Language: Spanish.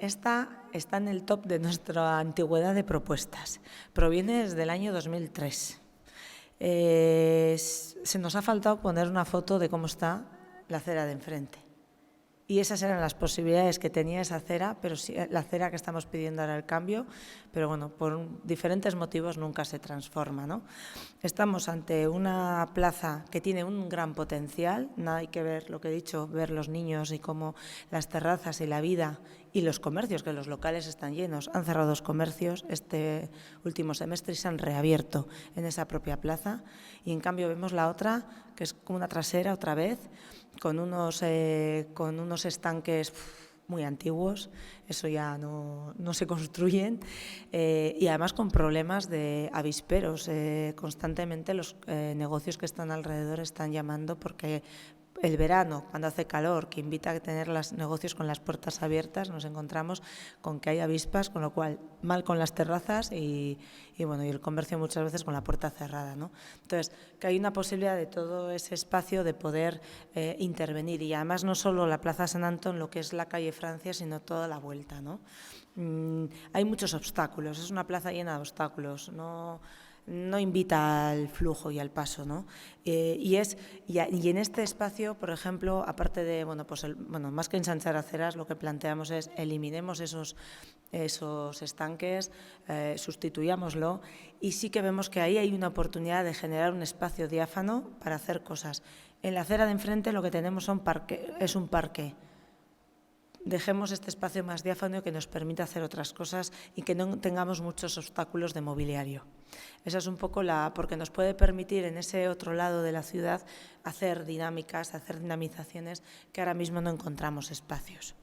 esta está en el top de nuestra antigüedad de propuestas. Proviene desde el año 2003. Se nos ha faltado poner una foto de cómo está la acera de enfrente. Y esas eran las posibilidades que tenía esa acera, pero sí, la acera que estamos pidiendo ahora el cambio, pero bueno, por diferentes motivos nunca se transforma, ¿no? Estamos ante una plaza que tiene un gran potencial, nada hay que ver lo que he dicho, ver los niños y cómo las terrazas y la vida y los comercios, que los locales están llenos, han cerrado 2 comercios este último semestre y se han reabierto en esa propia plaza, y en cambio vemos la otra, que es como una trasera otra vez, con unos estanques muy antiguos, eso ya no se construyen, y además con problemas de avisperos. Constantemente los negocios que están alrededor están llamando porque el verano, cuando hace calor, que invita a tener los negocios con las puertas abiertas, nos encontramos con que hay avispas, con lo cual mal con las terrazas y el comercio muchas veces con la puerta cerrada, ¿no? Entonces, que hay una posibilidad de todo ese espacio de poder intervenir, y además no solo la Plaza San Antón, lo que es la calle Francia, sino toda la vuelta, ¿no? Hay muchos obstáculos, es una plaza llena de obstáculos, no invita al flujo y al paso, ¿no? Y en este espacio, por ejemplo, aparte de, más que ensanchar aceras, lo que planteamos es eliminemos esos estanques, sustituyámoslo, y sí que vemos que ahí hay una oportunidad de generar un espacio diáfano para hacer cosas. En la acera de enfrente lo que tenemos es un parque. Dejemos este espacio más diáfano que nos permita hacer otras cosas y que no tengamos muchos obstáculos de mobiliario. Esa es un poco porque nos puede permitir en ese otro lado de la ciudad hacer dinámicas, hacer dinamizaciones que ahora mismo no encontramos espacios.